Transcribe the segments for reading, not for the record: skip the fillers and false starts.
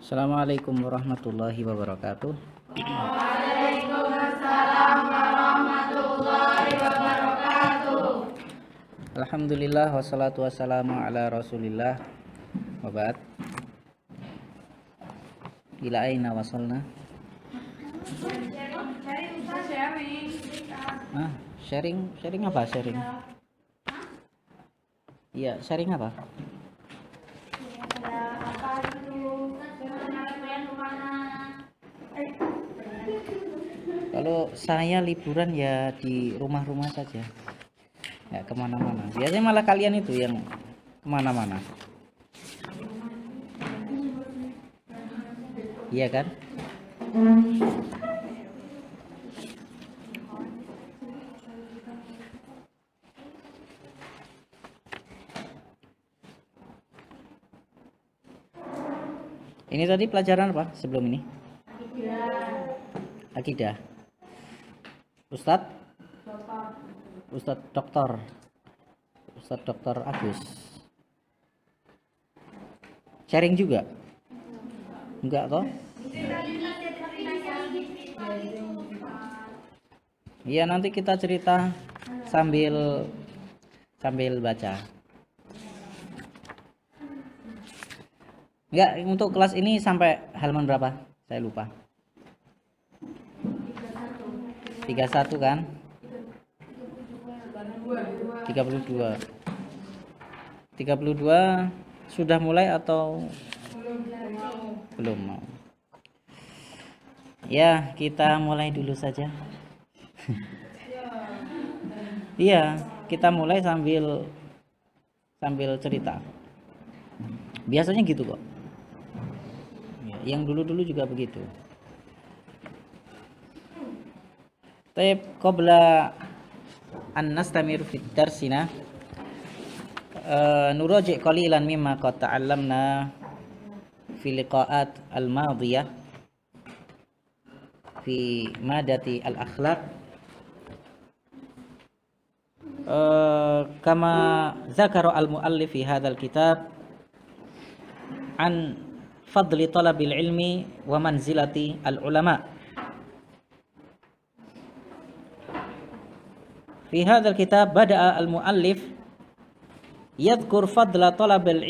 Assalamualaikum warahmatullahi wabarakatuh. Waalaikumsalam warahmatullahi wabarakatuh. Alhamdulillah wassalatu wassalamu ala rasulillah. Wabad. Ila aina wasalna? Sharing apa? Sharing. Iya, sharing apa? Kalau saya liburan ya di rumah-rumah saja, ya kemana-mana. Biasanya malah kalian itu yang kemana-mana. Iya kan? Ini tadi pelajaran apa sebelum ini? Akidah. Ustadz Doktor Agus. Sharing juga? Enggak toh? Iya, nanti kita cerita sambil baca. Enggak, untuk kelas ini sampai halaman berapa? Saya lupa. 31 kan? 32 sudah mulai atau belum mau? Ya, kita mulai dulu saja. Iya, kita mulai sambil cerita. Biasanya gitu kok. Yang dulu-dulu juga begitu. Taib qabla an nastamir fi darsina nuraji' qalilan mimma qad ta'allamna fi liqa'at al-madiyah fi madati al-akhlaq kama zakara al-muallif fi hadzal kitab an fadli talabil ilmi wa manzilati al-ulama. Fi hadzal kitab bada'a al-muallif yadhkur fadla talabil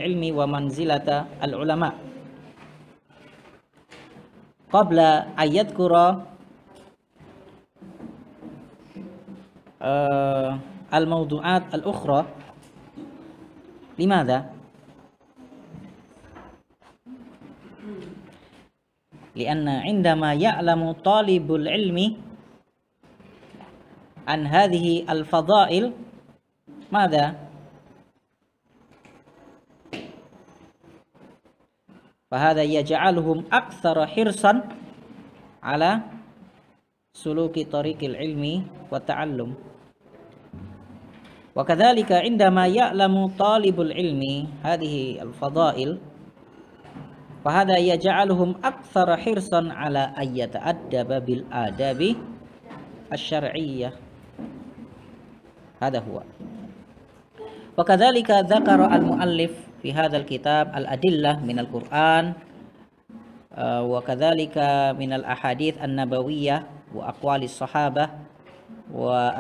ilmi wa manzilata al-ulama qabla an yadhkura al-mawdu'at al-ukhra. Limadha? Lianna 'indama ya'lamu talibul ilmi an hadhihi al-fadail madha fahadha yaj'aluhum aktsara hirsan ala suluki tariqil ilmi wa ta'allum wa kadzalika indama ya'lamu talibul ilmi hadhihi al-fadail fahadha yaj'aluhum aktsara hirsan ala ayyata'addaba bil adabi asy-syar'iyyah. Hada huwa. Wa kadzalika dzakara al-muallif fi hadzal kitab al-adillah min al-Qur'an wa kadzalika min al-ahadits an-nabawiyyah wa aqwalis sahabah wa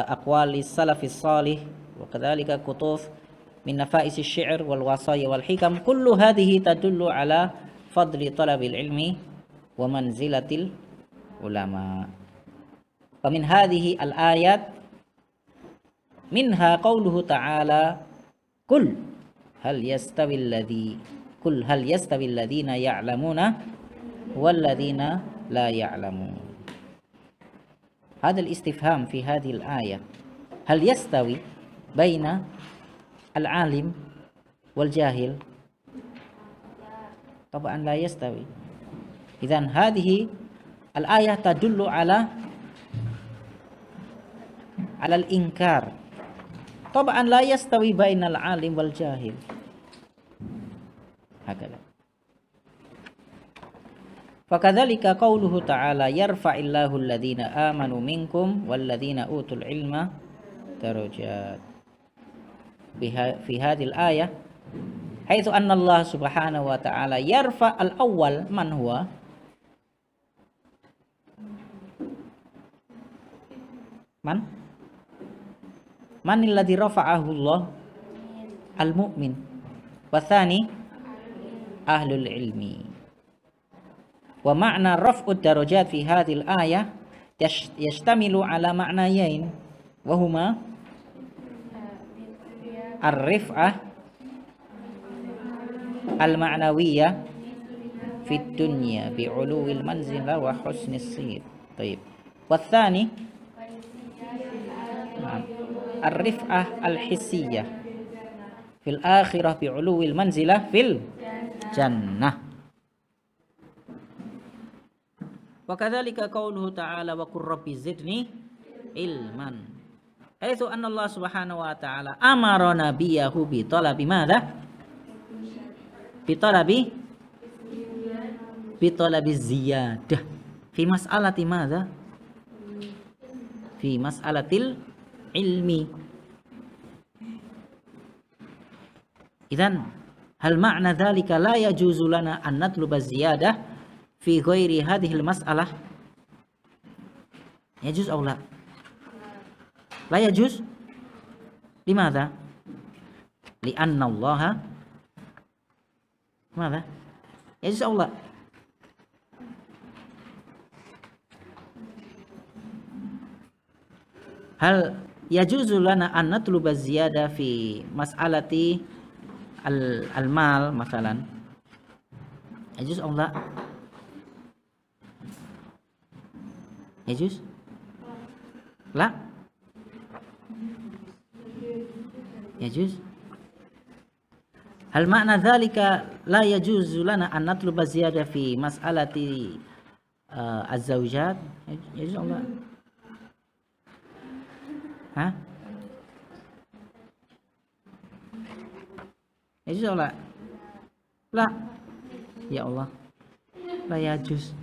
aqwalis salafis salih wa kadzalika kutub min nafa'is asy-syi'r wal wasaya wal hikam kullu hadhihi tadullu ala fadli talabil ilmi wa manzilatil ulama. Fa min hadhihi al-ayat minha qauluhu ta'ala hal yastawi alladhina ya'lamuna wal ladhina la ya'lamun. Hadha al-istifham fi hadhihi al-ayah hal yastawi baina al-alim wal jahil? Tabaan la yastawi. Idzan hadhihi al-ayah tadullu ala al-inkar. Tabaan la yastawi bainal alim wal jahil. Hakala. Fakadzalika qauluhu ta'ala yarfa'illahu alladhina amanu minkum walladhina utul ilma darajat. Fi hadhil ayah Haitsu anna Allah subhanahu wa ta'ala yarfa al-awwal man huwa man alladhi rafa'ahu Allah al-mu'min wa tsani ahlul ilmi. Wa ma'na raf'ud darajat fi hadhil ayah yashtamilu ala ma'nayain wa huma ar-rif'ah al-ma'nawiyah fi dunya bi'uluwil manzilah wa husnis sir. Baik. Wa tsani ar-rif'ah al-hissiyah fil akhirah bi'uluwil manzilah fil jannah. Wa kadzalika qauluhu ta'ala wa qur rabbi zidni ilman. Haitsu anna Allah subhanahu wa ta'ala amara nabiyahu bi talabi madza? Bi talabi ziyadah fi mas'alati madza? Fi mas'alatil ilmi. Idzan hal ma'na dzalika la yajuzu lana an natluba ziyadah fi ghairi hadhil mas'alah? Yajuz aw la? La yajuz. Limadha? Li'anna Allah madha? Yajuz aw la? Hal yajuzu lana an natluba ziyada fi mas'alati al-mal masalan? Yajuz aw la? Yajuz? La? Yajuz? Hal makna dzalika la yajuzu lana an natluba ziyada fi mas'alati az-zawjat? Yajuz aw la? Hah? Yajuz aw la? La. Ya Allah. La yajuz.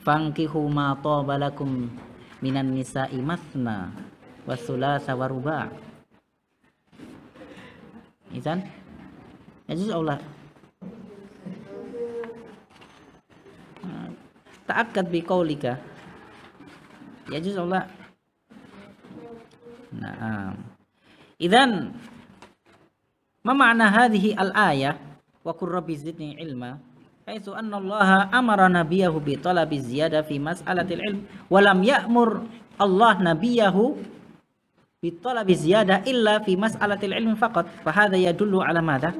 Fankihu ma taba lakum minan nisa'i mathna wa thulatha wa ruba'. Idzan yajuz aw la? Ta'akkad bi qaulika. Yajuz aw la? Naam. Idzan ma ma'na hadhihi al-ayah wa qur rabbi zidni ilma? Haitsu anna Allah amara nabiyahu bi talabi ziyadah fi mas'alatil ilm wa lam ya'mur Allah nabiyahu bi talabi ziyadah illa fi mas'alatil ilm faqat. Fa hadha yadullu ala madha?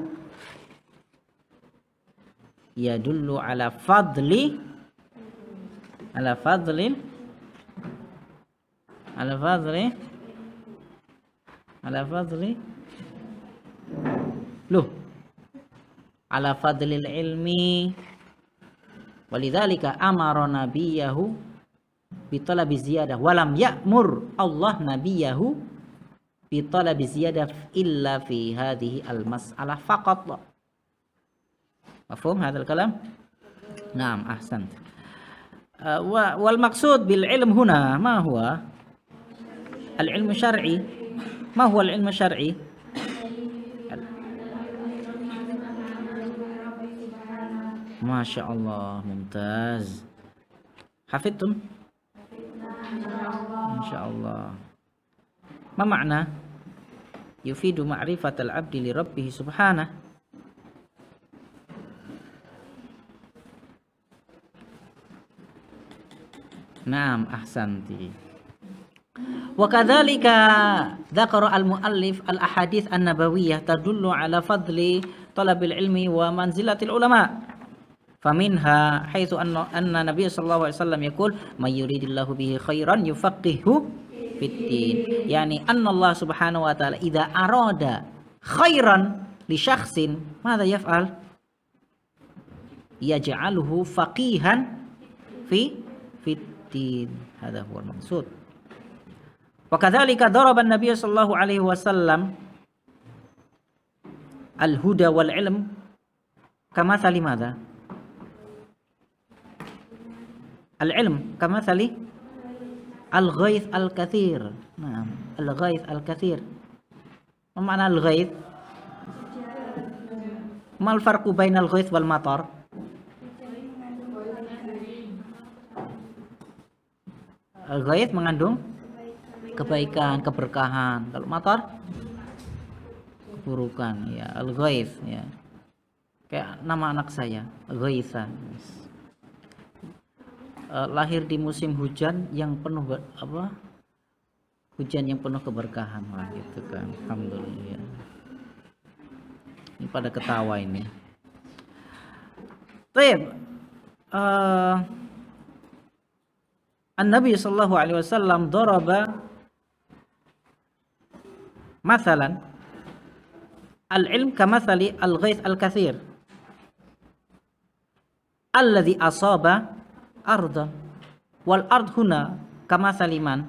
Yadullu ala fadli loh, ala fadlil ilmi, walidzalika amara nabiyahu bi talabi ziyadah wa lam ya'mur Allah nabiyahu bi talabi ziyadah illa fi hadhihi al mas'alah faqat. Mafhum hadzal kalam? Naam, ahsant. Wal maqsud bil ilm huna ma huwa? Al ilmu syar'i. Ma huwa al ilmu syar'i? Masya Allah, mumtaz. Hafidtum? Masya Allah. Ma makna? Yufidu ma'rifatal abdi li rabbih subhanah. Naam, ahsanti. Wa kadzalika dzakara al-muallif al-ahadits an-nabawiyyah tadullu ala fadli talabil ilmi wa manzilatil ulama. Faminha haitsu anna Nabi sallallahu alaihi wasallam yaqul may yuridillahu bihi khairan yufaqihu fiddin. Yani anna Allah subhanahu wa ta'ala idza arada khairan li syakhsin madza yaf'al? Yaj'aluhu faqihan fi fiddin. Hadha huwa al-maqsud. Wa kadzalika daraba an-nabiy sallallahu alaihi wasallam al-huda wal ilm kama madza? Al-ilm kama al-ghaith al-kathir. Naam, al-ghaith al-kathir. Ma makna al-ghaith? Mal farqu bainal ghaith wal matar? Ghaith mengandung kebaikan, keberkahan. Kalau matar keburukan, ya. Al-ghaith, ya. Kayak nama anak saya, Ghaitha. Lahir di musim hujan yang penuh hujan yang penuh keberkahan lah gitu kan. Alhamdulillah. Ini pada ketawa ini. Baik. An-Nabi sallallahu alaihi wasallam daraba mathalan al-ilm kamathali al-ghaith al-kathir alladhi asaba ardan wal ard huna kamathali man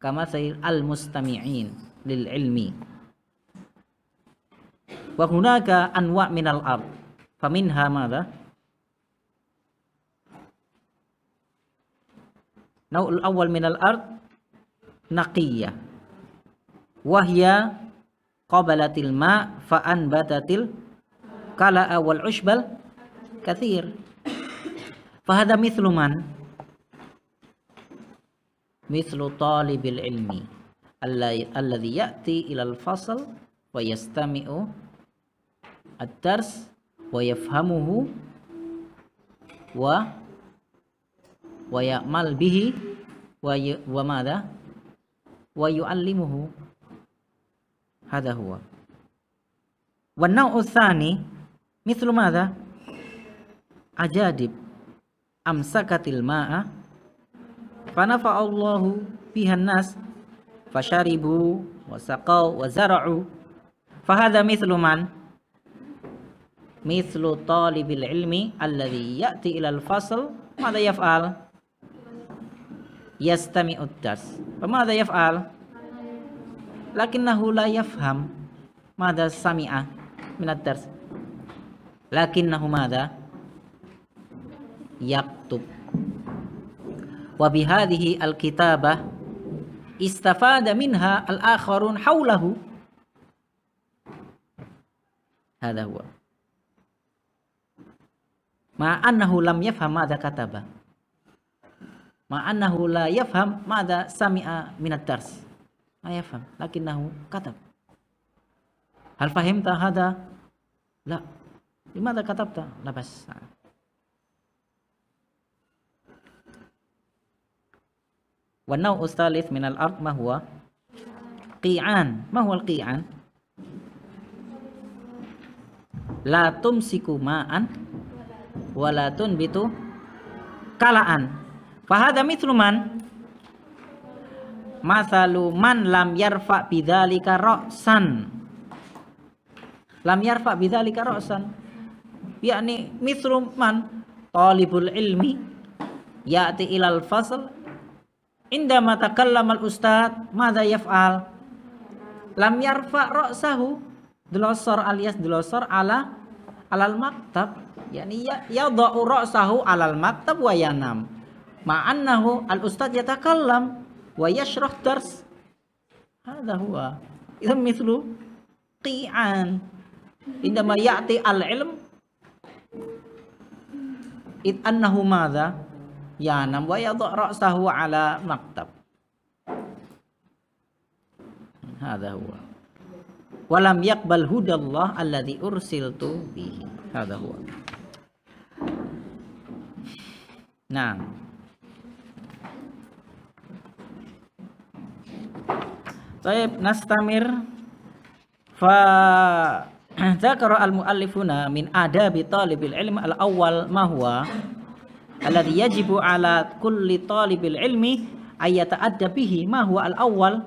kamathali al-mustami'in lil ilmi wa hunaka anwa' minal ard faminha madha naw'ul awwal minal ard naqiyah wahya qabalatil ma fa anbatatil kala'a wal ushbal kathir fahada mithlu man mithlu talibil ilmi alladhi ya'ti ilal fasl wa yastami'u ad-dars wa yafhamuhu wa ya'mal bihi wa madha wa yu'allimuhu. Hadha huwa. Wa an-naw'u tsani mithlu madha ajadib amsakatil ma'a fanafa'a Allahu biha an-nas fasharibu wa saqaw wa zara'u fahadha mithlu man mithlu talibil ilmi alladhi ya'ti ila al-fasl madha yaf'al yastami'ud dars famadha yaf'al lakinnahu la yafham madha sami'a minad dars lakinnahu madha yaktub wa bihadhihi al-kitabah istafada minha al-akharun hawlahu. Hadha huwa ma'annahu lam yafham madha kataba ma'annahu la yafham madha sami'a minad dars la yafham lakinnahu katab. Hal fahimta hadha? La. Limadha katabta? La bas. Wa naw'u tsalits minal ard ma huwa qi'an. Ma huwa al-qi'an? La tumsiku ma'an wa la tunbitu kala'an. Fahada mithlu man mathalu man lam yarfa bidzalika ra'san lam yarfa bidzalika ra'san yakni mithlu man talibul ilmi ya'ti ilal fasl indama takallama al ustad madza yaf'al lam yarfa ra'sahu dilosor alias dilosor alal maktab yakni yadau ra'sahu alal maktab wa yanam ma'annahu al-ustadz yatakallam wa yashrah dars. Hadha huwa. Itu mithlu qi'an. Indama ya'ti al-ilm id annahu madha yanam wa yadha' ra'sahu ala maktab. Hadha huwa. Wa lam yaqbal hudallah alladhi ursiltu bihi. Hadha huwa. Nah, طيب نستمر فذكر المؤلفون من آداب طالب العلم الأول ما هو الذي يجب على كل طالب العلم أن يتأدب به ما هو الأول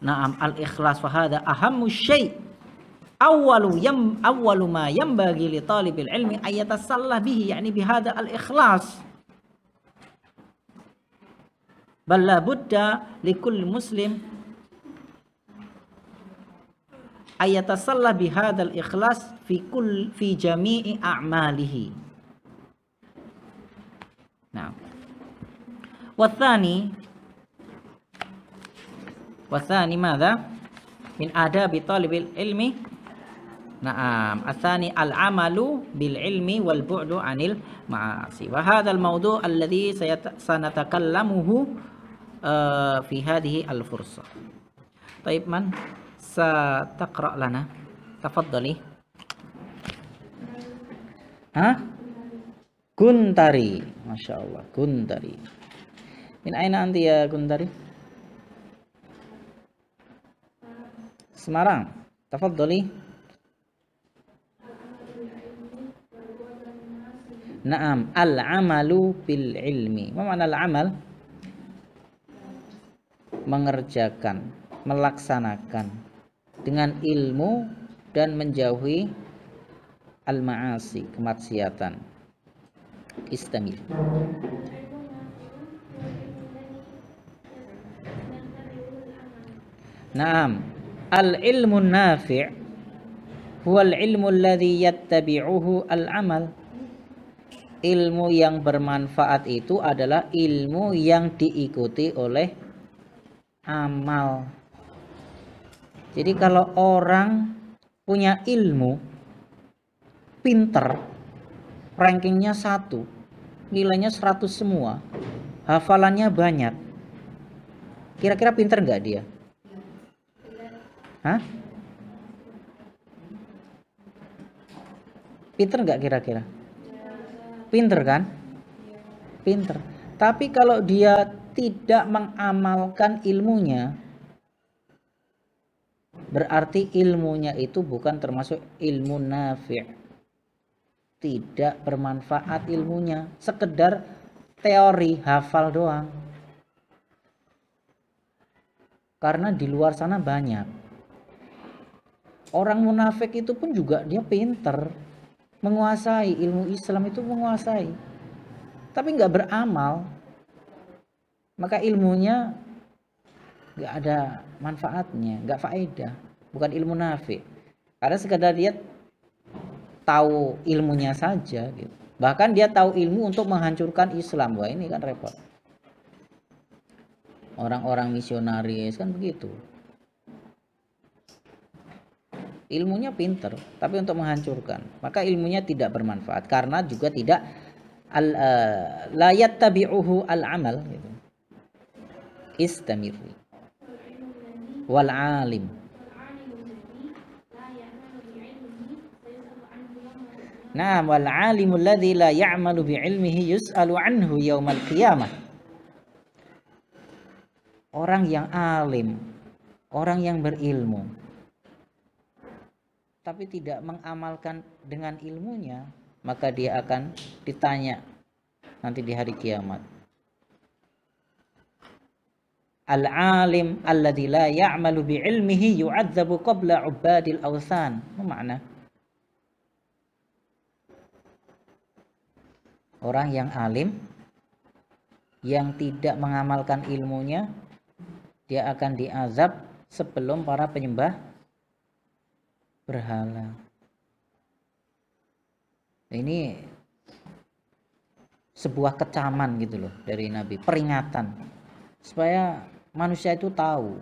نعم الإخلاص فهذا أهم شيء أول ما ينبغي لطالب العلم أن يتسلى به يعني بهذا الإخلاص بل لا بد لكل مسلم ayatasalla bihadzal ikhlas fi jami'i a'malihi. Nah. Wathani madza? min adabi talibil ilmi. Naam, atsani al-amalu bil ilmi wal bu'du 'anil ma'asi. Wa hadzal mawdu' alladhi sanatakallamuhu fi hadhihi al-fursah. Taib man sataqra lana. Tafaddali. Guntari. Masya Allah, Guntari. Min aina anti ya Guntari? Semarang. Tafaddali. Naam, al-amalu bil ilmi. Apa makna al-amal? Mengerjakan, melaksanakan dengan ilmu dan menjauhi al-ma'asi, kemaksiatan. Istamil. Naam, al-ilmu nafi' huwa al-ilmu alladhi yattabi'uhu al-amal. Ilmu yang bermanfaat itu adalah ilmu yang diikuti oleh amal. Jadi kalau orang punya ilmu, pinter, rankingnya 1, nilainya 100 semua, hafalannya banyak, kira-kira pinter nggak dia? Hah? Pinter nggak kira-kira? Pinter kan? Pinter. Tapi kalau dia tidak mengamalkan ilmunya, berarti ilmunya itu bukan termasuk ilmu nafi'. Tidak bermanfaat ilmunya, sekedar teori, hafal doang. Karena di luar sana banyak orang munafik itu pun juga dia pinter, menguasai ilmu Islam itu, menguasai, tapi nggak beramal, maka ilmunya nggak ada manfaatnya, nggak faedah, bukan ilmu nafi'. Karena sekedar dia tahu ilmunya saja gitu. Bahkan dia tahu ilmu untuk menghancurkan Islam. Wah, ini kan repot. Orang-orang misionaris kan begitu, ilmunya pinter tapi untuk menghancurkan, maka ilmunya tidak bermanfaat karena juga tidak la yattabi'uhu al-amal gitu. Istamiri. Wal alim. Nah, wal alimul ladzi la ya'malu bi ilmihi yus'alu anhu yaumal qiyamah. Orang yang alim, orang yang berilmu tapi tidak mengamalkan dengan ilmunya, maka dia akan ditanya nanti di hari kiamat. Al-alim alladzi la ya'malu bi ilmihi yu'adzabu qabla 'ubadil awthan. Apa makna? Orang yang alim yang tidak mengamalkan ilmunya, dia akan diazab sebelum para penyembah berhala. Ini sebuah kecaman gitu loh dari Nabi, peringatan supaya manusia itu tahu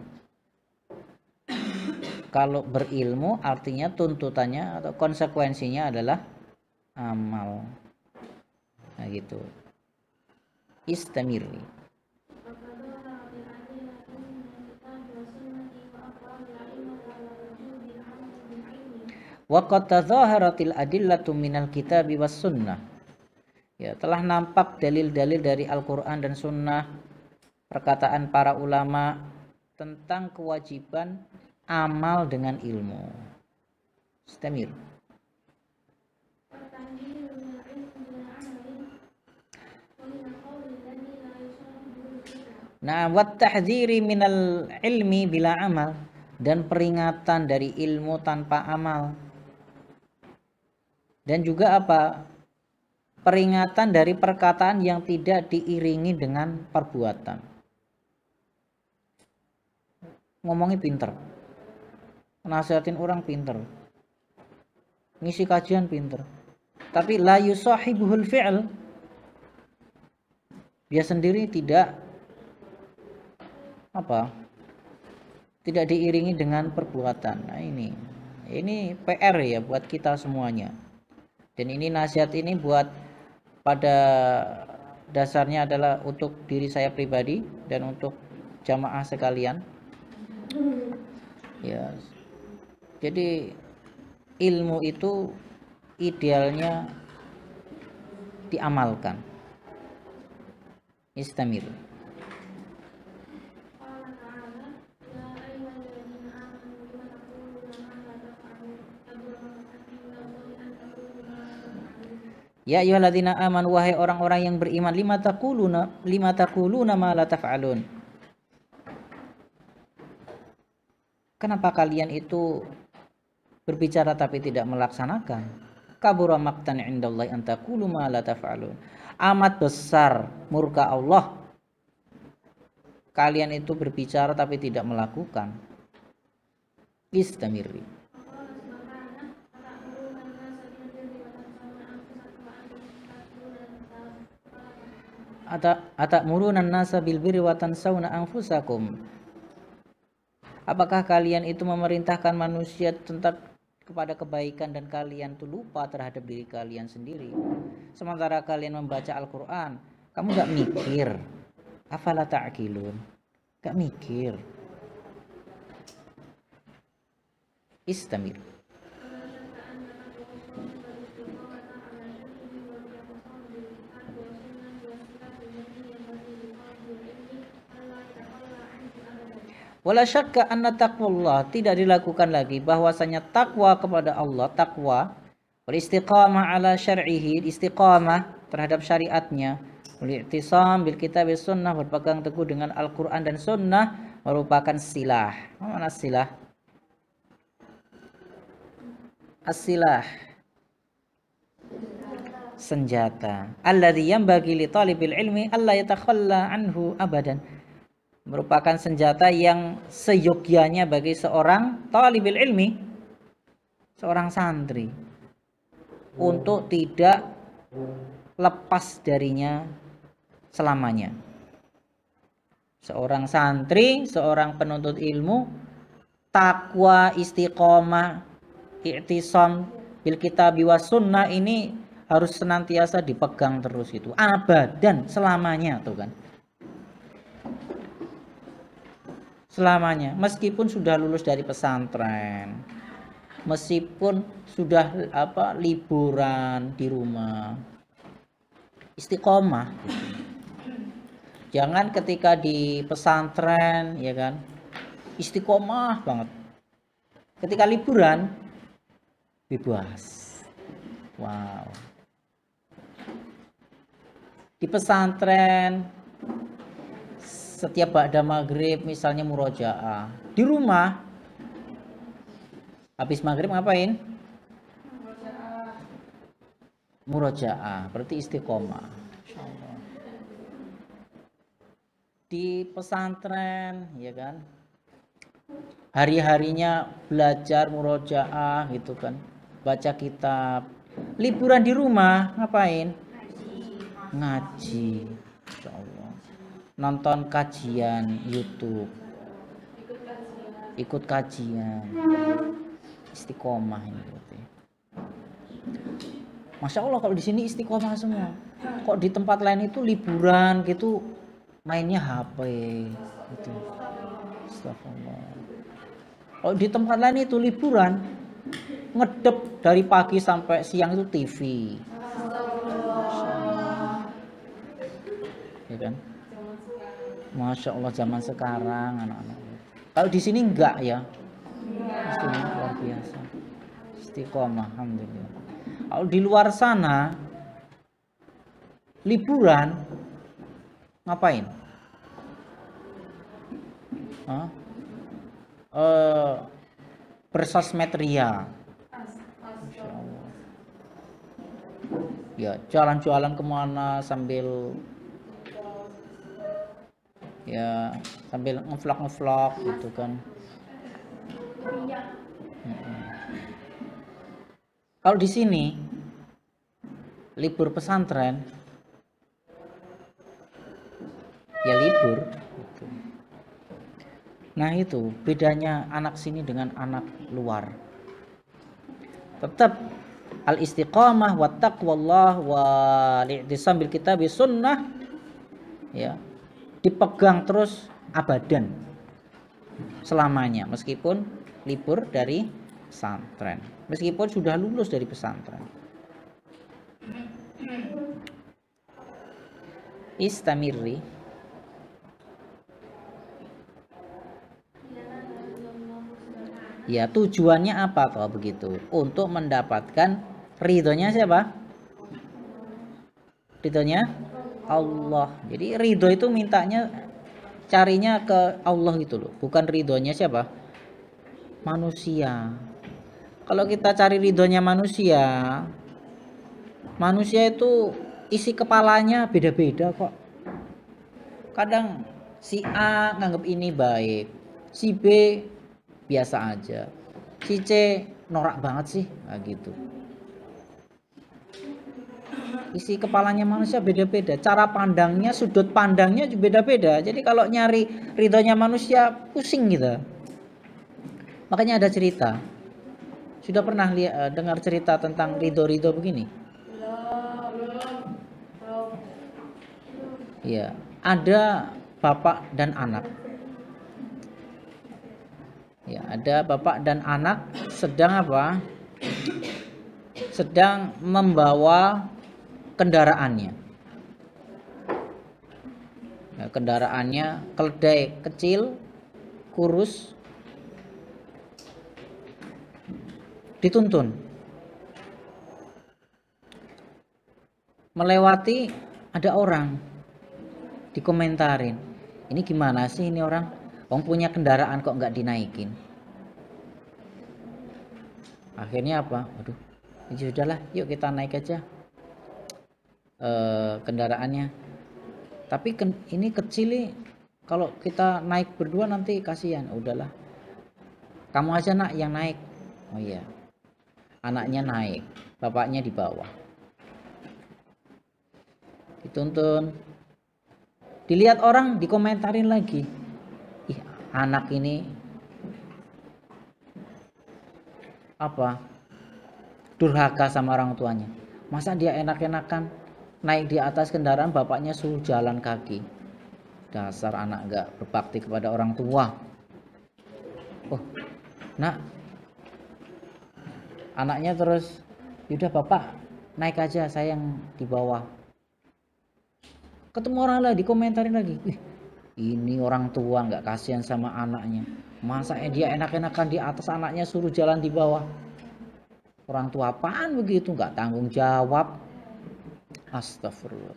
kalau berilmu artinya tuntutannya atau konsekuensinya adalah amal. Nah gitu. Istamiri. Wa qad tadhaharatil adillatu minal kitabi was sunnah. Ya, telah nampak dalil-dalil dari Al-Qur'an dan sunnah, perkataan para ulama tentang kewajiban amal dengan ilmu. Istamir. Nah, wat tahdhiri minal ilmi bila amal, dan peringatan dari ilmu tanpa amal. Dan juga apa? Peringatan dari perkataan yang tidak diiringi dengan perbuatan. Ngomongnya pinter, nasihatin orang pinter, ngisi kajian pinter, tapi la yusahibuhul fi'l, dia sendiri tidak apa? tidak diiringi dengan perbuatan. Nah, ini PR ya buat kita semuanya. Dan ini nasihat ini buat pada dasarnya adalah untuk diri saya pribadi dan untuk jamaah sekalian. Ya. Jadi ilmu itu idealnya diamalkan. Istamir. Ya ayyuhalladzina amanu, wahai orang-orang yang beriman, lima taquluna ma la taf'alun. Kenapa kalian itu berbicara tapi tidak melaksanakan? Kabura maqtan 'indallahi an taqulu ma la taf'alun. Amat besar murka Allah kalian itu berbicara tapi tidak melakukan. Istamiri. Atamuruna an-nasa bil birri wa tansawna anfusakum. Apakah kalian itu memerintahkan manusia tentang kepada kebaikan dan kalian tuh lupa terhadap diri kalian sendiri? Sementara kalian membaca Al-Qur'an, kamu gak mikir. Afala ta'qilun? Gak mikir. Istamir. Wala syakka anna taqwallah, tidak dilakukan lagi bahwasanya takwa kepada Allah, takwa wal istiqamah ala syar'ihi, istiqamah terhadap syariatnya, wal i'tisam bil kitab was sunnah, berpegang teguh dengan Al-Qur'an dan sunnah, merupakan silah. Apa makna silah? As-silah, senjata. Alladzi yanbaghi li talibil ilmi alla yatakhalla anhu abadan, merupakan senjata yang seyogyanya bagi seorang talibul ilmi, seorang santri, untuk tidak lepas darinya selamanya. Seorang santri, seorang penuntut ilmu, takwa, istiqomah, i'tisam bil kitab was sunnah ini harus senantiasa dipegang terus itu, abadan, selamanya tuh kan. Selamanya, meskipun sudah lulus dari pesantren, meskipun sudah liburan di rumah, istiqomah. Jangan ketika di pesantren ya kan istiqomah banget, ketika liburan bebas. Wow. Di pesantren setiap ba'da maghrib misalnya murojaah, di rumah habis maghrib ngapain? Murojaah, berarti istiqomah. Di pesantren ya kan hari-harinya belajar murojaah gitu kan, baca kitab. Liburan di rumah ngapain? Ngaji. Insyaallah. Nonton kajian YouTube, ikut kajian, istiqomah ini berarti. Masya Allah kalau di sini istiqomah semua. Kok di tempat lain itu liburan gitu mainnya HP gitu. Astagfirullah. Kalau di tempat lain itu liburan ngedep dari pagi sampai siang itu TV. Ya kan? Masya Allah zaman sekarang anak-anak. Kalau di sini enggak ya, di sini luar biasa. Istiqomah, alhamdulillah. Kalau di luar sana liburan ngapain? Bersosmed ria. Masya Allah. Ya jalan-jalan kemana sambil ngevlog gitu kan. Kalau di sini libur pesantren ya libur gitu. Nah itu bedanya anak sini dengan anak luar. Tetap al istiqamah wa taqwallah wa li'tisam bil kitab sunnah ya, dipegang terus abadan selamanya meskipun libur dari pesantren, meskipun sudah lulus dari pesantren. Istamirri. Ya, tujuannya apa kalau begitu? Untuk mendapatkan ridhonya siapa? Ridhonya Allah. Jadi ridho itu mintanya, carinya ke Allah gitu loh, bukan ridhonya siapa? Manusia. Kalau kita cari ridhonya manusia, manusia itu isi kepalanya beda-beda kok. Kadang si A nganggap ini baik, si B biasa aja, si C norak banget sih, nah gitu. Isi kepalanya manusia beda-beda, cara pandangnya, sudut pandangnya juga beda-beda. Jadi kalau nyari ridhonya manusia pusing gitu. Makanya ada cerita. Sudah pernah dengar cerita tentang ridho-ridho begini? Iya, ada bapak dan anak. Ya, ada bapak dan anak sedang apa? Sedang membawa kendaraannya. Ya, kendaraannya keledai kecil, kurus, dituntun. Melewati ada orang, dikomentarin. Ini gimana sih ini orang? Wong punya kendaraan kok nggak dinaikin. Akhirnya apa? Waduh, ya sudahlah, yuk kita naik aja kendaraannya. Tapi ini kecil nih, kalau kita naik berdua nanti kasihan. Udahlah, kamu aja nak yang naik. Oh iya, anaknya naik, bapaknya di bawah. Dituntun, dilihat orang, dikomentarin lagi. Ih, anak ini apa? Durhaka sama orang tuanya. Masa dia enak-enakan naik di atas kendaraan, bapaknya suruh jalan kaki. Dasar anak gak berbakti kepada orang tua. Oh, nak, anaknya terus, yaudah bapak naik aja, saya yang di bawah. Ketemu orang lagi, dikomentarin lagi. Ini orang tua nggak kasihan sama anaknya. Masa dia enak-enakan di atas, anaknya suruh jalan di bawah. Orang tua apaan begitu, nggak tanggung jawab. Astagfirullah.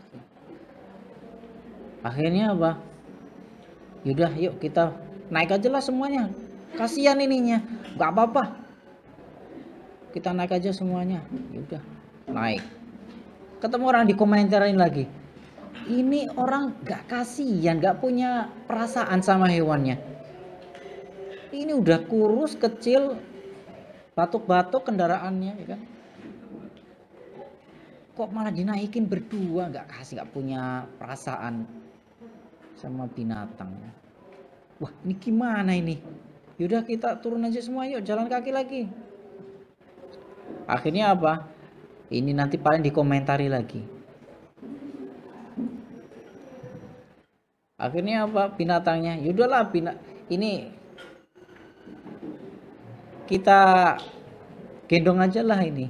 Akhirnya apa? Yaudah yuk kita naik aja lah semuanya. Kasihan ininya, nggak apa-apa. Kita naik aja semuanya. Yaudah naik. Ketemu orang, dikomentarin lagi. Ini orang gak kasihan, gak punya perasaan sama hewannya. Ini udah kurus, kecil, batuk-batuk kendaraannya, ya kan? Kok malah dinaikin berdua, gak kasih, gak punya perasaan sama binatang. Wah, ini gimana ini? Yaudah kita turun aja semua, yuk jalan kaki lagi. Akhirnya apa? Ini nanti paling dikomentari lagi. Akhirnya apa? Binatangnya, yaudahlah ini kita gendong aja lah ini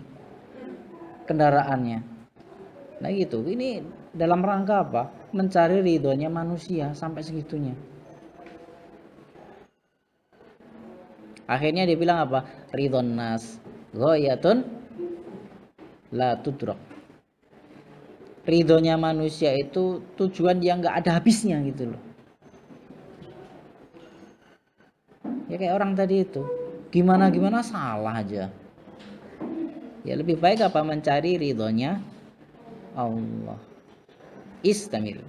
kendaraannya. Nah gitu, ini dalam rangka apa? Mencari ridhonya manusia sampai segitunya. Akhirnya dia bilang apa? Ridhon nas ghayatun la tudrak. Ridhonya manusia itu tujuan yang gak ada habisnya gitu loh. Ya kayak orang tadi itu, gimana salah aja. Ya lebih baik apa? Mencari ridhonya Allah. Istamil.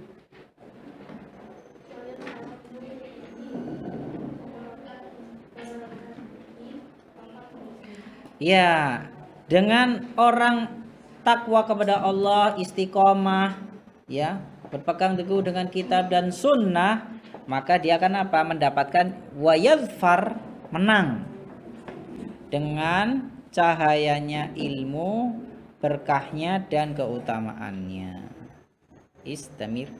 Ya, dengan orang takwa kepada Allah, istiqomah, ya, berpegang teguh dengan kitab dan sunnah, maka dia akan apa? Mendapatkan wayadfar, menang dengan cahayanya ilmu, berkahnya dan keutamaannya. Istamir.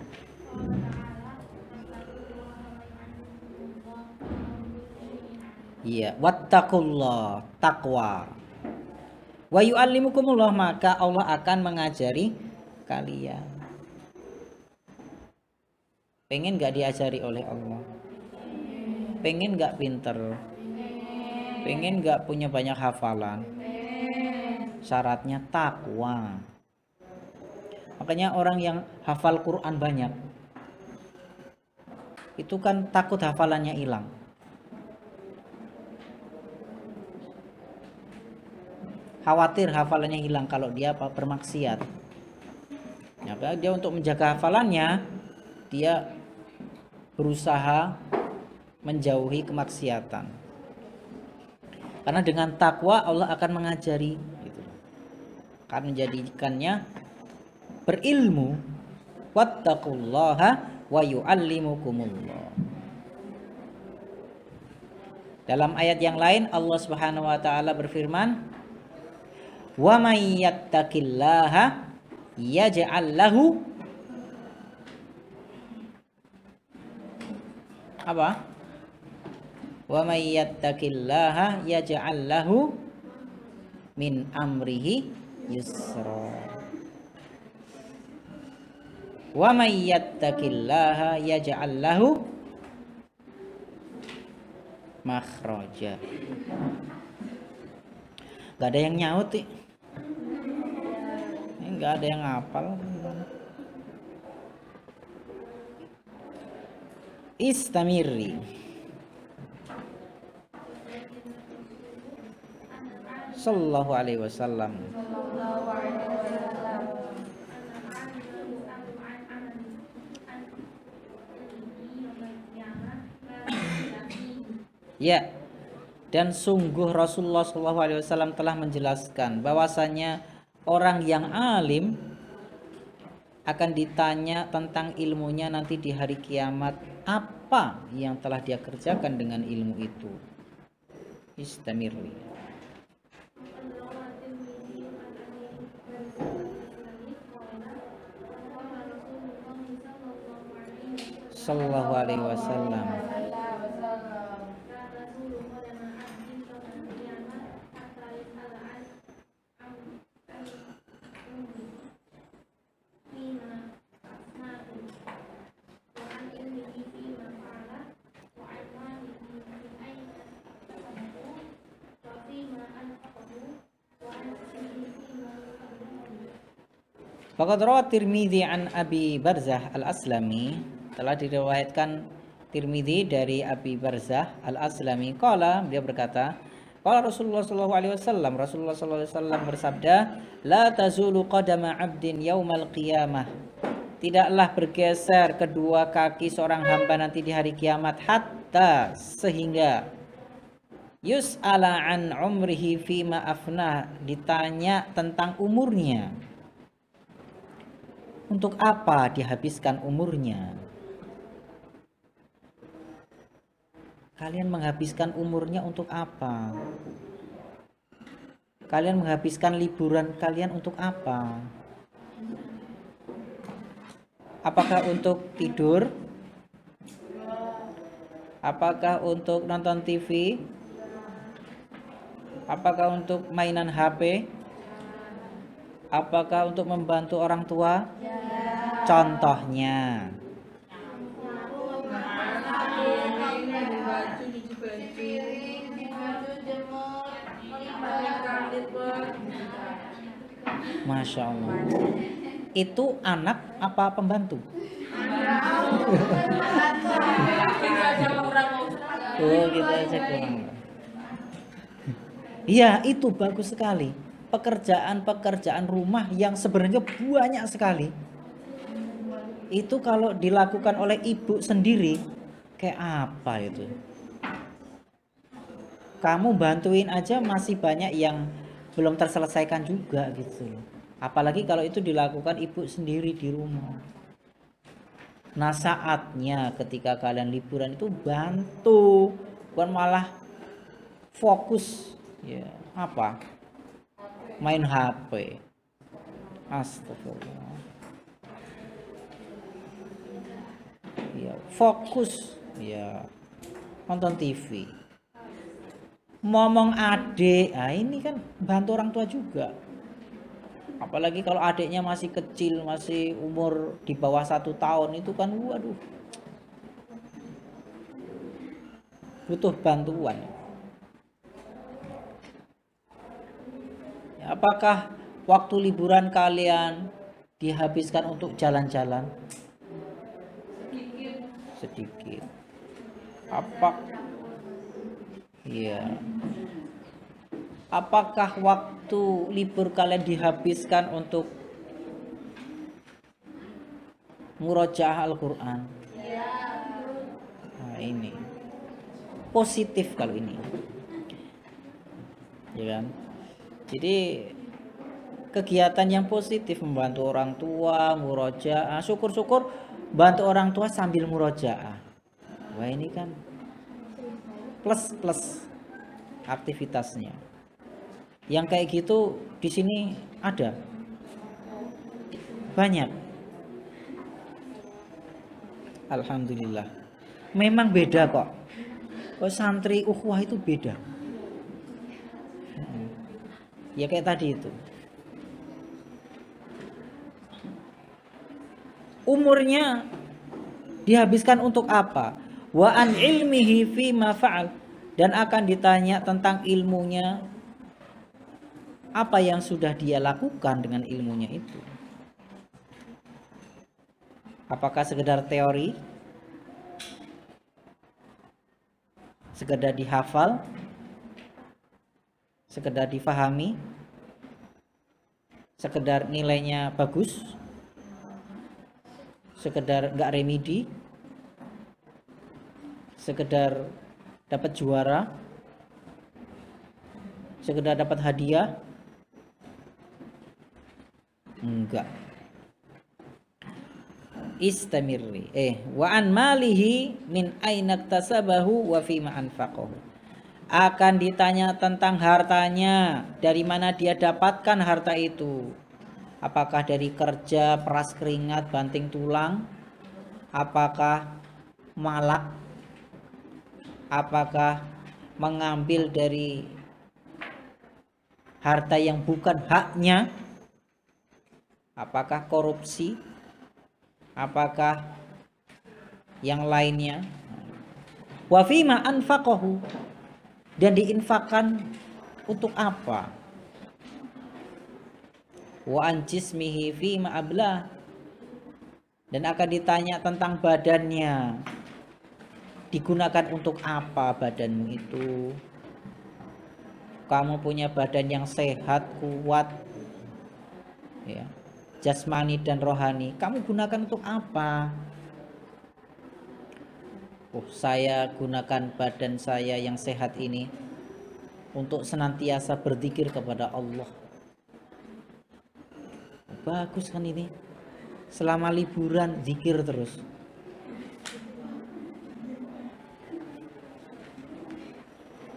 Iya, wattaqullah, takwa. Wa yu'allimukumullah, maka Allah akan mengajari kalian. Pengen gak diajari oleh Allah? Pengen gak pinter? Pengen gak punya banyak hafalan? Syaratnya takwa. Makanya orang yang hafal Quran banyak, itu kan takut hafalannya hilang. Khawatir hafalannya hilang kalau dia bermaksiat. Ya, dia untuk menjaga hafalannya, dia berusaha menjauhi kemaksiatan. Karena dengan takwa Allah akan mengajari, gitu. Akan menjadikannya berilmu. Wattaqullaha wa yu'allimukumullah. Dalam ayat yang lain Allah Subhanahu wa taala berfirman, wa may yattaqillaha yaj'al lahu apa? Wa may yattaqillaha yaj'al lahu min amrihi yusra. Wa may yattaqillaha yaj'al lahu makhraja. Gak ada yang nyaut nih. Gak ada yang hafal. Istamiri. Sallallahu alaihi wasallam. Ya, dan sungguh Rasulullah SAW telah menjelaskan bahwasanya orang yang alim akan ditanya tentang ilmunya nanti di hari kiamat, apa yang telah dia kerjakan dengan ilmu itu. Istamirli. Sallallahu alaihi wasallam. Faqad rawat Tirmidzi an Abi Barzah Al-Aslami, telah diriwayatkan Tirmidzi dari Abi Barzah Al-Aslami, qala, dia berkata, qala Rasulullah sallallahu alaihi wasallam, Rasulullah sallallahu alaihi wasallam bersabda, la tazulu qadama 'abdin yaumal qiyamah, tidaklah bergeser kedua kaki seorang hamba nanti di hari kiamat, hatta, sehingga yus'ala an umrihi fima afnah, ditanya tentang umurnya, untuk apa dihabiskan umurnya. Kalian menghabiskan umurnya untuk apa? Kalian menghabiskan liburan kalian untuk apa? Apakah untuk tidur? Apakah untuk nonton TV? Apakah untuk mainan HP? Apakah untuk membantu orang tua? Contohnya, Masya Allah, itu anak apa pembantu? Oh, kita aja kurang. Iya, itu bagus sekali. Pekerjaan-pekerjaan rumah yang sebenarnya banyak sekali, itu kalau dilakukan oleh ibu sendiri, kayak apa itu? Kamu bantuin aja masih banyak yang belum terselesaikan juga gitu loh. Apalagi kalau itu dilakukan ibu sendiri di rumah. Nah saatnya ketika kalian liburan itu bantu, bukan malah fokus ya apa main HP. Astagfirullah. Ya fokus ya nonton TV. Ngomong adik, nah ini kan bantu orang tua juga. Apalagi kalau adiknya masih kecil, masih umur di bawah 1 tahun, itu kan waduh butuh bantuan. Apakah waktu liburan kalian dihabiskan untuk jalan-jalan? Sedikit. Apa? Iya. Apakah waktu libur kalian dihabiskan untuk murojaah Al-Quran? Nah ini positif kalau ini, ya kan? Jadi kegiatan yang positif membantu orang tua, murojaah, syukur-syukur bantu orang tua sambil murojaah. Wah ini kan plus aktivitasnya. Yang kayak gitu di sini ada banyak. Alhamdulillah. Memang beda kok. Oh, santri ukhuwah itu beda. Ya kayak tadi itu. Umurnya dihabiskan untuk apa? Wa an ilmihi fi ma fa'al, dan akan ditanya tentang ilmunya, apa yang sudah dia lakukan dengan ilmunya itu. Apakah sekedar teori, sekedar dihafal, sekedar difahami, sekedar nilainya bagus, sekedar nggak remedi, sekedar dapat juara, sekedar dapat hadiah? Enggak. Istamirri wa an malihi min aina iktasabahu wa fima anfaqahu. Akan ditanya tentang hartanya, dari mana dia dapatkan harta itu. Apakah dari kerja, peras keringat, banting tulang? Apakah malak? Apakah mengambil dari harta yang bukan haknya? Apakah korupsi? Apakah yang lainnya? Wa fima anfaqahu, dan diinfakkan untuk apa? Wa an jismihi fima ablah, dan akan ditanya tentang badannya. Digunakan untuk apa badanmu itu? Kamu punya badan yang sehat, kuat, ya, jasmani dan rohani, kamu gunakan untuk apa? Oh, saya gunakan badan saya yang sehat ini untuk senantiasa berzikir kepada Allah. Bagus kan ini? Selama liburan zikir terus.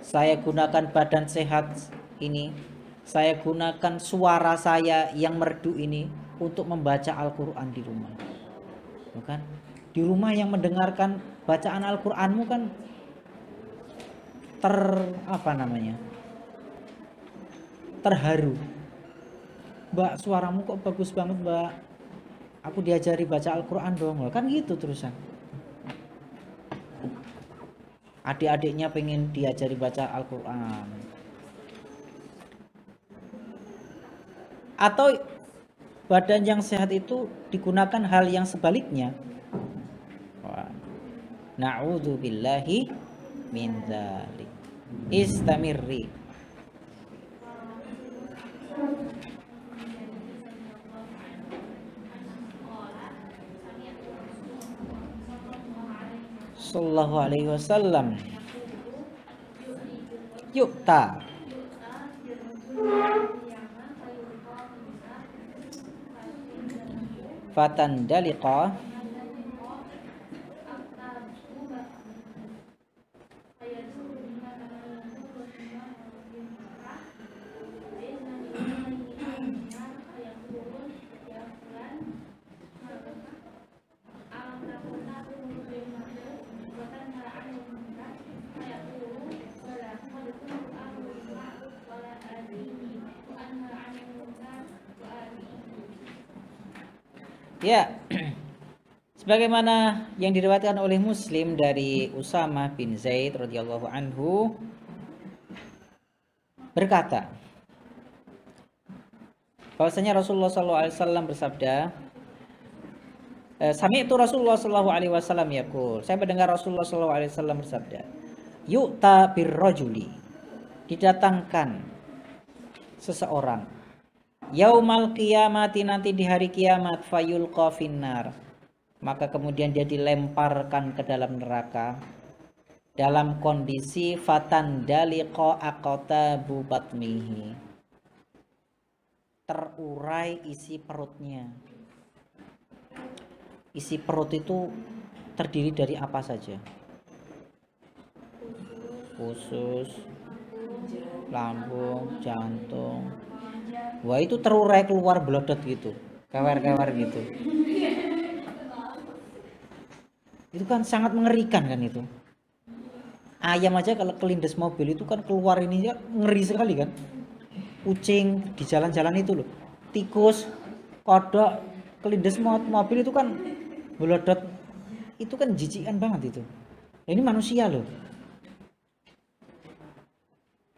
Saya gunakan badan sehat ini, saya gunakan suara saya yang merdu ini untuk membaca Al-Quran di rumah. Bukan? Di rumah yang mendengarkan bacaan Al-Quranmu kan terharu. Mbak, suaramu kok bagus banget, Mbak. Aku diajari baca Al-Quran dong. Kan gitu terusan. Adik-adiknya pengen diajari baca Al-Quran. Atau badan yang sehat itu digunakan hal yang sebaliknya. Na'udzubillahi min dzalik. Istamirri. Sallallahu alaihi wasallam yukta fatan daliqa Ya, sebagaimana yang diriwayatkan oleh Muslim dari Usamah bin Zaid radhiyallahu anhu berkata, bahwasanya Rasulullah SAW bersabda, Sami'tu Rasulullah SAW yaqul, saya mendengar Rasulullah SAW bersabda, yu'ta birrajuli, didatangkan seseorang, yaumal qiyamati, nanti di hari kiamat, fayulqa finnar, maka kemudian dia dilemparkan ke dalam neraka dalam kondisi fatandaliqa aqtabu batnihi, terurai isi perutnya. Isi perut itu terdiri dari apa saja? Usus, lambung, jantung. Wah, itu terurai keluar belodot gitu, kewer-kewer gitu. Itu kan sangat mengerikan kan itu. Ayam aja kalau kelindes mobil itu kan keluar ini ya, ngeri sekali kan. Kucing di jalan-jalan itu loh, tikus, kodok, kelindes mobil itu kan belodot, itu kan jijikan banget itu. Ini manusia loh,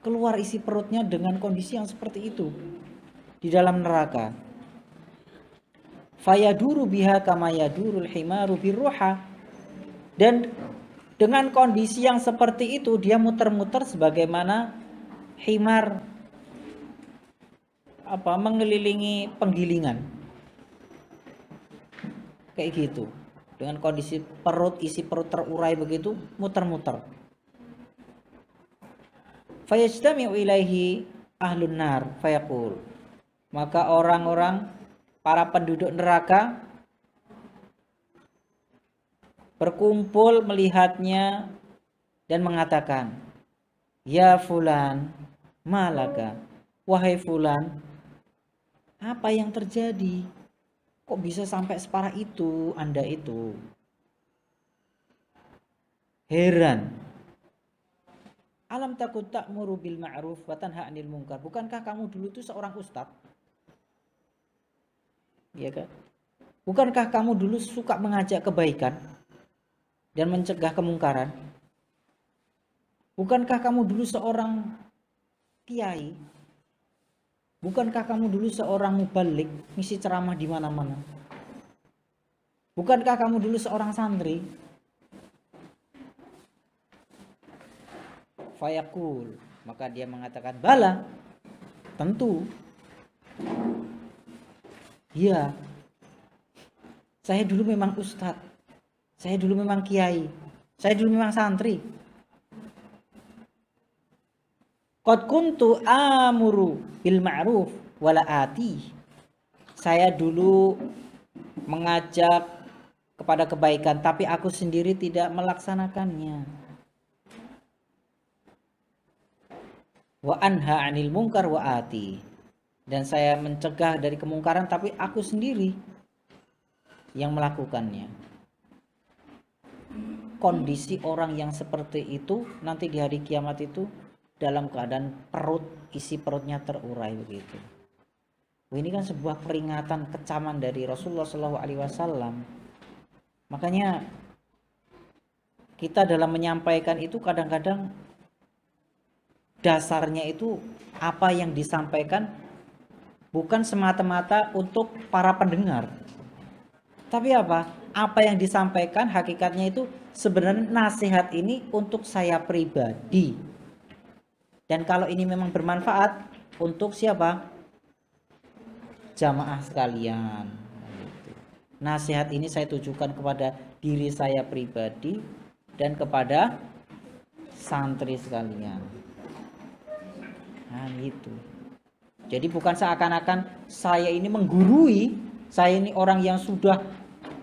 keluar isi perutnya dengan kondisi yang seperti itu di dalam neraka. Fayaduru biha kama yadurul himaru birruha, dan dengan kondisi yang seperti itu dia muter-muter sebagaimana himar mengelilingi penggilingan. Kayak gitu. Dengan kondisi perut, isi perut terurai begitu, muter-muter. Fayajtami'u ilaihi ahlun nar fayaqul, maka orang-orang, para penduduk neraka berkumpul melihatnya dan mengatakan, ya fulan, malaka, wahai fulan, apa yang terjadi? Kok bisa sampai separah itu Anda itu? Heran. Alam takut ta'muru bil ma'ruf wa tanha 'anil munkar. Bukankah kamu dulu itu seorang ustadz? Iya kan? Bukankah kamu dulu suka mengajak kebaikan dan mencegah kemungkaran? Bukankah kamu dulu seorang kiai? Bukankah kamu dulu seorang mubalik, ngisi ceramah di mana-mana? Bukankah kamu dulu seorang santri? Fayaqul, maka dia mengatakan, bala, tentu. Iya, saya dulu memang ustadz, saya dulu memang kiai, saya dulu memang santri. Qad kuntu amuru bil ma'ruf wala ati. Saya dulu mengajak kepada kebaikan, tapi aku sendiri tidak melaksanakannya. Wa anha 'anil munkar wa ati. Dan saya mencegah dari kemungkaran, tapi aku sendiri yang melakukannya. Kondisi orang yang seperti itu nanti di hari kiamat itu dalam keadaan perut, isi perutnya terurai begitu. Ini kan sebuah peringatan, kecaman dari Rasulullah SAW. Makanya kita dalam menyampaikan itu kadang-kadang dasarnya itu apa yang disampaikan bukan semata-mata untuk para pendengar, tapi apa yang disampaikan hakikatnya itu sebenarnya nasihat ini untuk saya pribadi. Dan kalau ini memang bermanfaat untuk siapa? Jamaah sekalian. Nasihat ini saya tujukan kepada diri saya pribadi dan kepada santri sekalian. Nah gitu. Jadi bukan seakan-akan saya ini menggurui, saya ini orang yang sudah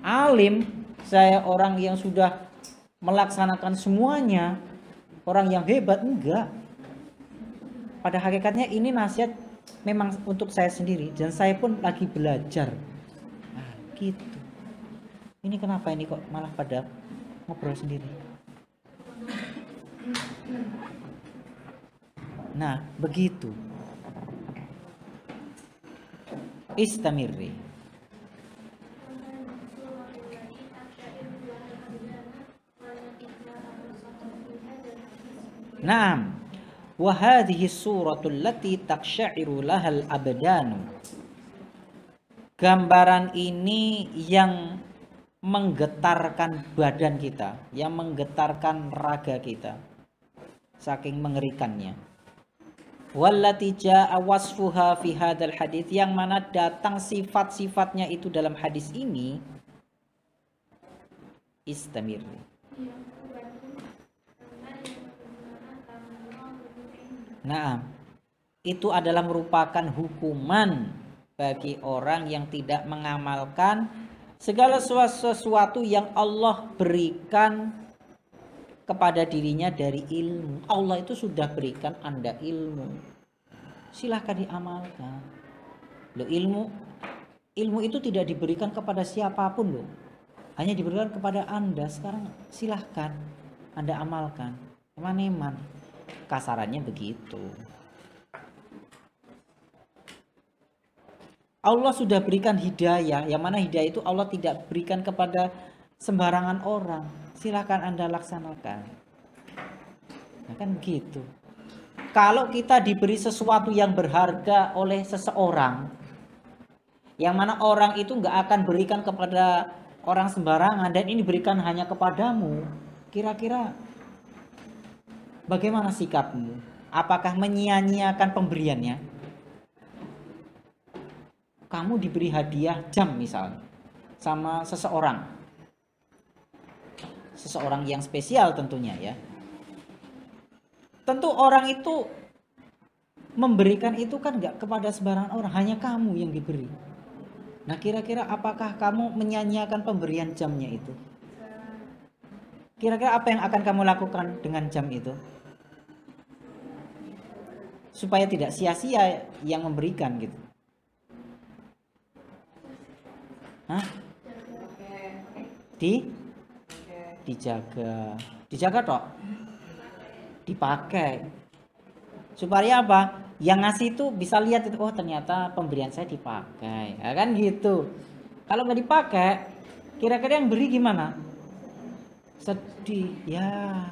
alim, saya orang yang sudah melaksanakan semuanya, orang yang hebat, enggak. Pada hakikatnya ini nasihat memang untuk saya sendiri dan saya pun lagi belajar. Nah, gitu. Ini kenapa ini kok malah pada ngobrol sendiri? Nah, begitu. Istamirri. Naam. Wa hadhihi suratul lati taqsha'iru lahal abdanu. Gambaran ini yang menggetarkan badan kita, yang menggetarkan raga kita, saking mengerikannya. Wallati jaa wasfuha fi hadzal hadits, yang mana datang sifat-sifatnya itu dalam hadis ini. Istamir. Nah, itu adalah merupakan hukuman bagi orang yang tidak mengamalkan segala sesuatu yang Allah berikan kepada dirinya dari ilmu. Allah itu sudah berikan Anda ilmu. Silahkan diamalkan. Loh, ilmu itu tidak diberikan kepada siapapun loh. Hanya diberikan kepada Anda. Sekarang silahkan Anda amalkan. Eman-eman. Kasarannya begitu. Allah sudah berikan hidayah, yang mana hidayah itu Allah tidak berikan kepada sembarangan orang. Silahkan Anda laksanakan. Nah, kan begitu. Kalau kita diberi sesuatu yang berharga oleh seseorang, yang mana orang itu nggak akan berikan kepada orang sembarangan, dan ini berikan hanya kepadamu, kira-kira bagaimana sikapmu? Apakah menyia-nyiakan pemberiannya? Kamu diberi hadiah jam misalnya sama seseorang yang spesial tentunya ya. Tentu orang itu memberikan itu kan gak kepada sembarangan orang, hanya kamu yang diberi. Nah, kira-kira apakah kamu menyia-nyiakan pemberian jamnya itu? Kira-kira apa yang akan kamu lakukan dengan jam itu? Supaya tidak sia-sia yang memberikan gitu. Hah? Dijaga toh? Dipakai. Supaya apa? Yang ngasih itu bisa lihat itu, oh ternyata pemberian saya dipakai. Ya kan gitu. Kalau nggak dipakai, kira-kira yang beri gimana? Sedih. Ya,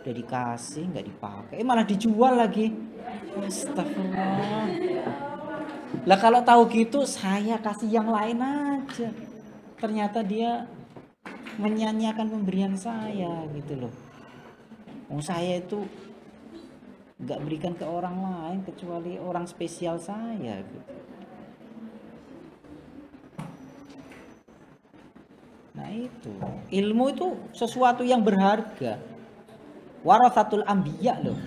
udah dikasih nggak dipakai, malah dijual lagi. Astagfirullah. Lah kalau tahu gitu saya kasih yang lain aja. Ternyata dia menyanyiakan pemberian saya gitu loh. Saya itu nggak berikan ke orang lain kecuali orang spesial saya gitu. Nah itu, ilmu itu sesuatu yang berharga. Warathatul anbiya loh.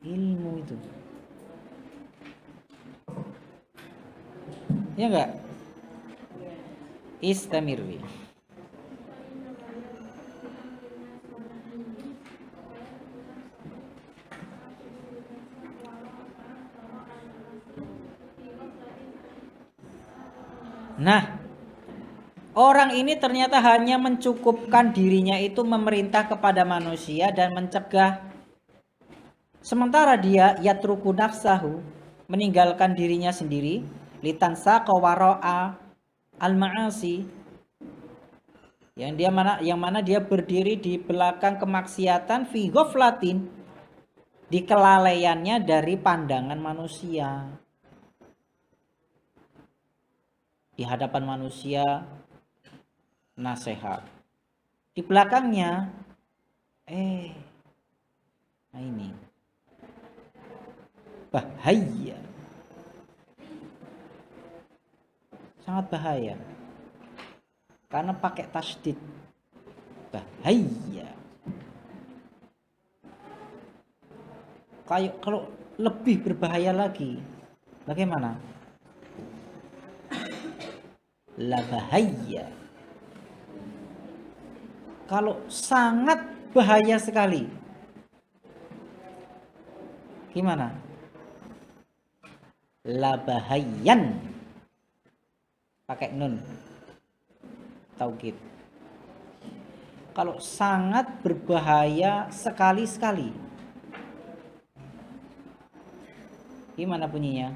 Ilmu itu. Ya enggak? Istamirwi. Nah, orang ini ternyata hanya mencukupkan dirinya itu memerintah kepada manusia dan mencegah. Sementara dia yatruku nafsahu, meninggalkan dirinya sendiri, litansa qawara'a al-ma'asi, yang mana dia berdiri di belakang kemaksiatan, fi ghaflatin, di kelalaiannya dari pandangan manusia. Di hadapan manusia nasihat, di belakangnya nah ini bahaya, sangat bahaya karena pakai tasydid, bahaya. Kayak kalau lebih berbahaya lagi, bagaimana? La bahaya. Kalau sangat bahaya sekali, gimana? La bahayan, pakai nun taukid. Kalau sangat berbahaya sekali-sekali, gimana bunyinya?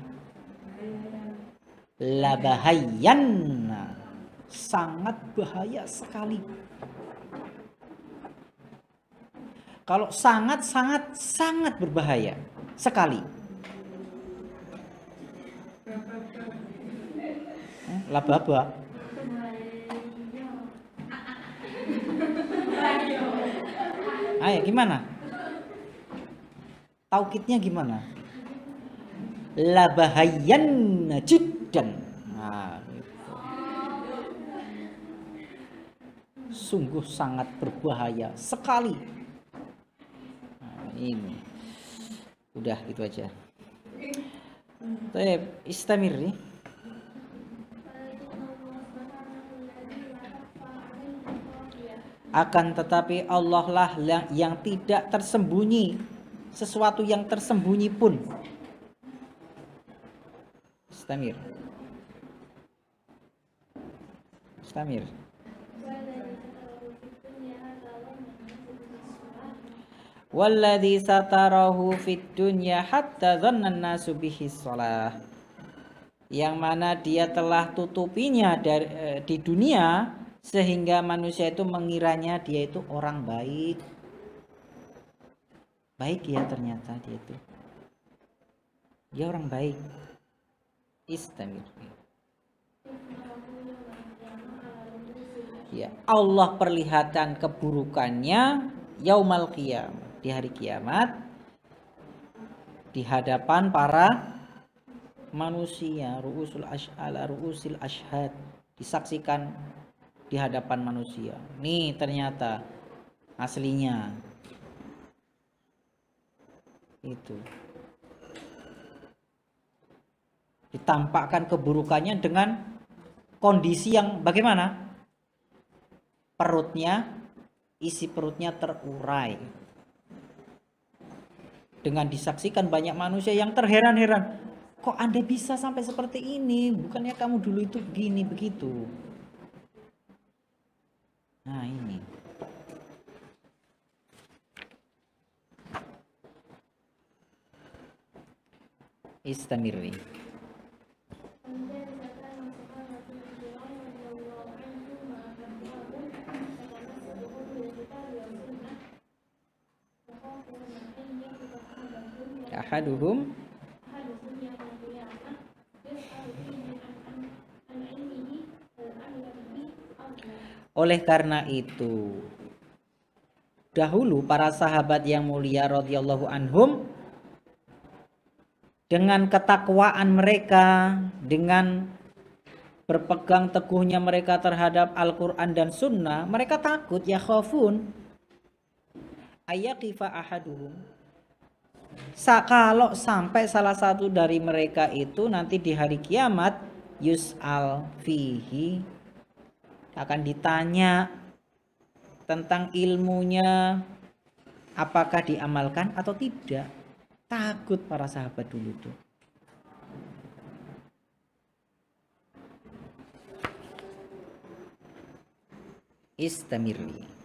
La bahayan, sangat bahaya sekali. Kalau sangat berbahaya sekali. Laba-laba. Ayo gimana? Taukidnya gimana? Labahayan jiddan. Nah, gitu. Sungguh sangat berbahaya sekali. Nah, ini. Udah gitu aja. Istamir nih. Akan tetapi Allah lah yang tidak tersembunyi, sesuatu yang tersembunyi pun. Istamir. Walladzi satarahu fid dunya hatta dhanna an-nasu bihi shalah. Yang mana dia telah tutupinya di dunia sehingga manusia itu mengiranya dia itu orang baik. Baik ya, ternyata dia itu. Dia orang baik. Istamir. Ya, Allah perlihatkan keburukannya yaumal qiyamah, di hari kiamat, di hadapan para manusia, ru'usil ashhad, disaksikan di hadapan manusia. Nih ternyata aslinya itu. Ditampakkan keburukannya dengan kondisi yang bagaimana? Isi perutnya terurai. Dengan disaksikan banyak manusia yang terheran-heran. Kok Anda bisa sampai seperti ini? Bukannya kamu dulu itu begini, begitu. Nah ini. Istamirri. Ahaduhum oleh karena itu dahulu para sahabat yang mulia radhiyallahu anhum dengan ketakwaan mereka, dengan berpegang teguhnya mereka terhadap Al-Quran dan Sunnah, mereka takut ya khafun ayaqifa ahaduhum, kalau sampai salah satu dari mereka itu nanti di hari kiamat yus'al fihi, akan ditanya tentang ilmunya apakah diamalkan atau tidak. Takut para sahabat dulu tuh. Istamirli.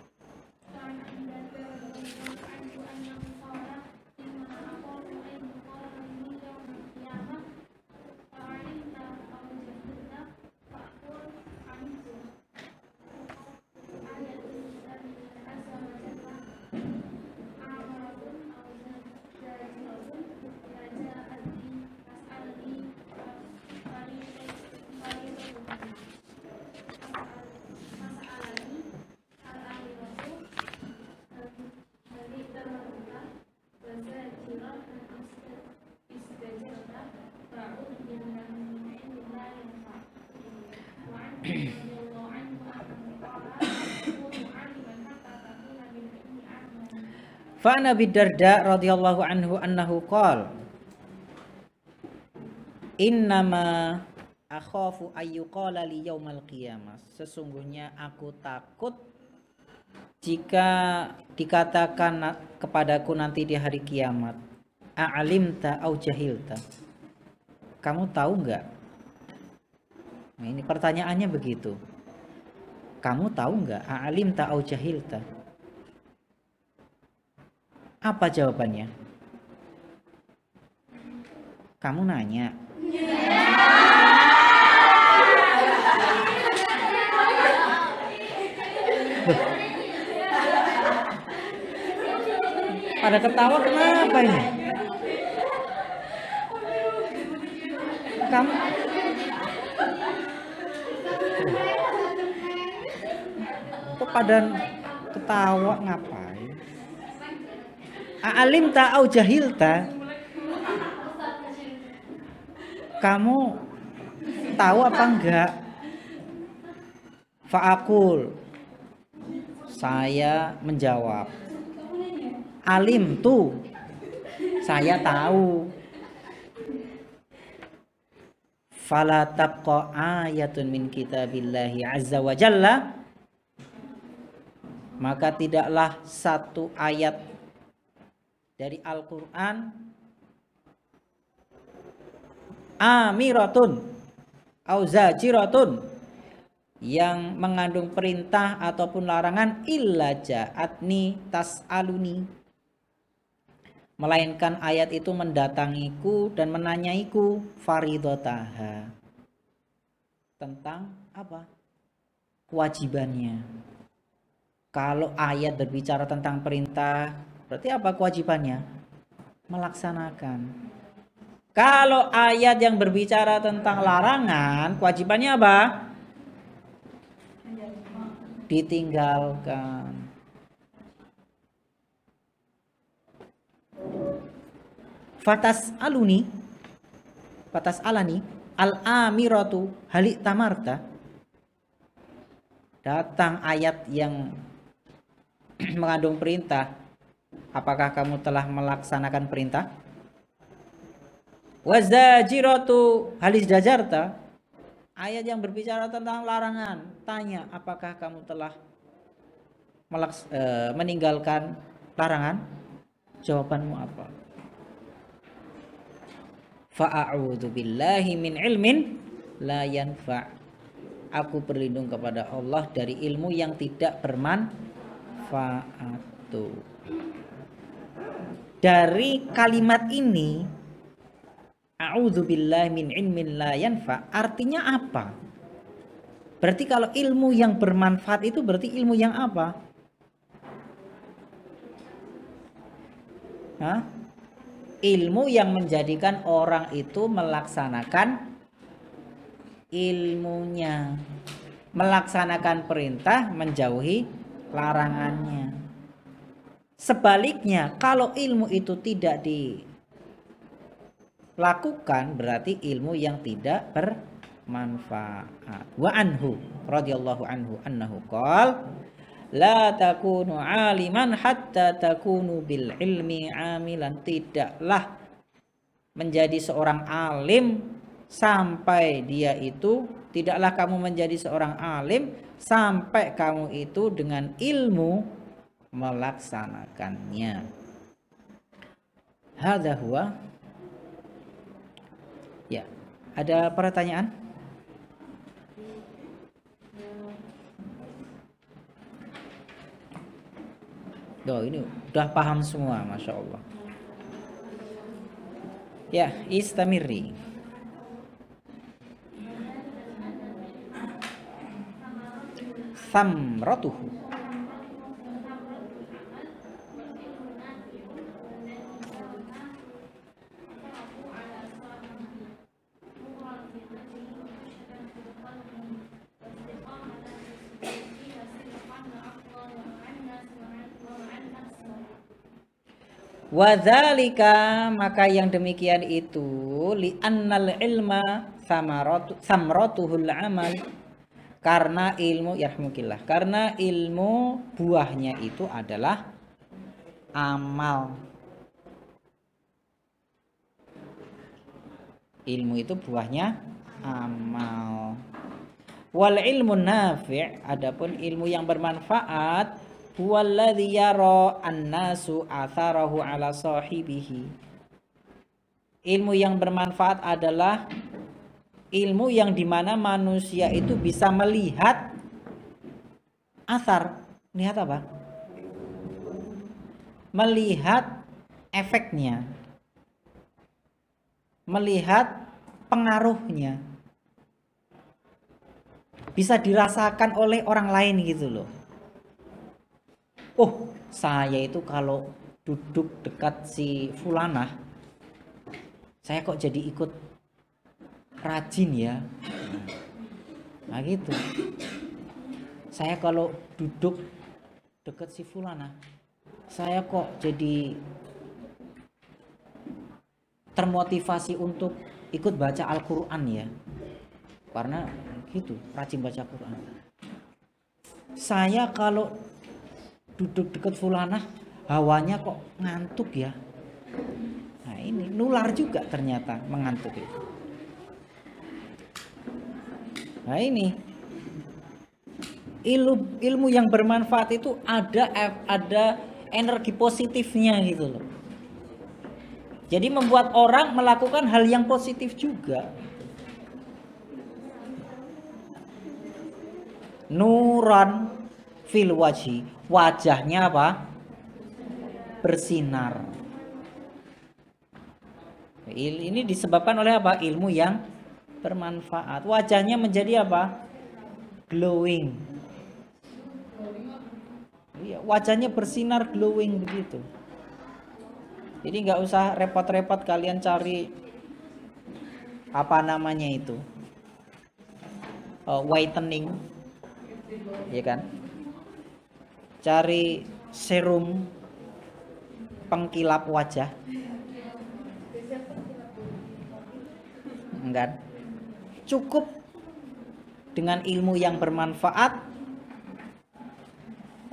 Fa Nabi Darda radhiyallahu anhu annahu qala innama akhafu ayyuqala li yaumal qiyamah, sesungguhnya aku takut jika dikatakan kepadaku nanti di hari kiamat, a'alimta au jahilta, kamu tahu enggak? Nah, ini pertanyaannya begitu. Kamu tahu enggak? A'alimta au jahilta. Apa jawabannya? Kamu nanya. Pada ketawa kenapa ini? Kamu kok pada ketawa ngapain? Alim ta au jahilta? Kamu tahu apa enggak? Fa'akul, saya menjawab. Alim tu, saya tahu. Fala tabqa ayatun min kitabillahi azza wa jalla, maka tidaklah satu ayat dari Al-Quran amiratun au zajiratun, yang mengandung perintah ataupun larangan, illa ja'atni tas'aluni, melainkan ayat itu mendatangiku dan menanyaiku faridotaha, tentang apa? Kewajibannya. Kalau ayat berbicara tentang perintah, berarti apa kewajibannya? Melaksanakan. Kalau ayat yang berbicara tentang larangan, kewajibannya apa? Ditinggalkan. Fatas alani al-amiratu halik tamarta, datang ayat yang mengandung perintah, apakah kamu telah melaksanakan perintah? Wazajiratu halis jajarta, ayat yang berbicara tentang larangan, tanya apakah kamu telah meninggalkan larangan? Jawabanmu apa? Fa'a'udzu billahi min ilmin la yanfa', aku berlindung kepada Allah dari ilmu yang tidak bermanfaat. Dari kalimat ini, a'udzu billahi min ilmin la yanfa', artinya apa? Berarti kalau ilmu yang bermanfaat itu berarti ilmu yang apa? Hah? Ilmu yang menjadikan orang itu melaksanakan ilmunya, melaksanakan perintah, menjauhi larangannya. Sebaliknya, kalau ilmu itu tidak dilakukan, berarti ilmu yang tidak bermanfaat. Wa anhu radhiyallahu anhu annahu qala la takunu aliman hatta takunu bil ilmi amilan, tidaklah menjadi seorang alim sampai dia itu, tidaklah kamu menjadi seorang alim sampai kamu itu dengan ilmu melaksanakannya. Hadza huwa. Ya, ada pertanyaan? Doh, ini udah paham semua, masya Allah. Ya, istamiri. Samratuhu, wadzalika, maka yang demikian itu, li'annal ilma samratuhul amal, karena ilmu, yarhamukillah, karena ilmu buahnya itu adalah amal. Ilmu itu buahnya amal. Wal ilmu nafi', adapun ilmu yang bermanfaat, huwallazi yara annasu atharahu ala sahibihi. Ilmu yang bermanfaat adalah ilmu yang dimana manusia itu bisa melihat asar. Melihat apa? Melihat efeknya, melihat pengaruhnya, bisa dirasakan oleh orang lain gitu loh. Oh, saya itu kalau duduk dekat si fulanah, saya kok jadi ikut rajin ya. Nah gitu. Saya kalau duduk dekat si fulanah, saya kok jadi termotivasi untuk ikut baca Al-Quran ya. Karena gitu, rajin baca Quran. Saya kalau duduk dekat fulanah, hawanya kok ngantuk ya. Nah ini nular juga ternyata mengantuk itu. Nah ini ilmu yang bermanfaat itu ada energi positifnya gitu loh. Jadi membuat orang melakukan hal yang positif juga. Nuran fil wajhi, wajahnya apa? Bersinar. Ini disebabkan oleh apa? Ilmu yang bermanfaat. Wajahnya menjadi apa? Glowing. Iya, wajahnya bersinar, glowing begitu. Jadi nggak usah repot-repot kalian cari apa namanya itu, whitening, ya kan? Cari serum pengkilap wajah, enggak? Cukup dengan ilmu yang bermanfaat,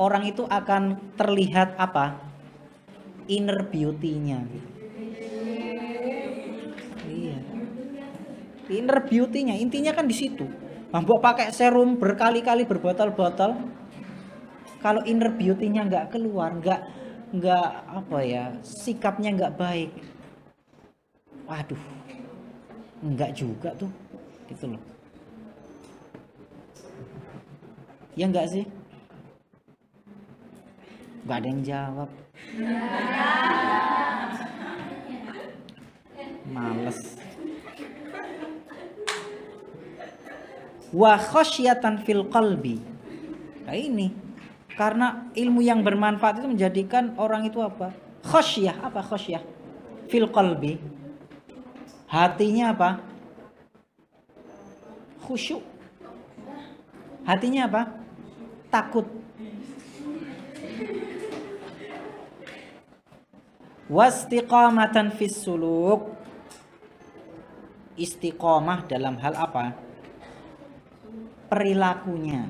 orang itu akan terlihat apa? Inner beauty-nya. Iya. Inner beauty-nya, intinya kan di situ. Mbok pakai serum berkali-kali berbotol-botol, kalau inner beauty-nya nggak keluar, nggak apa ya, sikapnya nggak baik, waduh, nggak juga tuh, gitu loh. Ya nggak sih? Nggak ada yang jawab. Males. Wa khasyatan fil qalbi. Nah ini karena ilmu yang bermanfaat itu menjadikan orang itu apa? Khasyah, apa khasyah? Fil qalbi. Hatinya apa? Khusyuk. Hatinya apa? Takut. Wastiqamatan fis suluk. Istiqomah dalam hal apa? Perilakunya.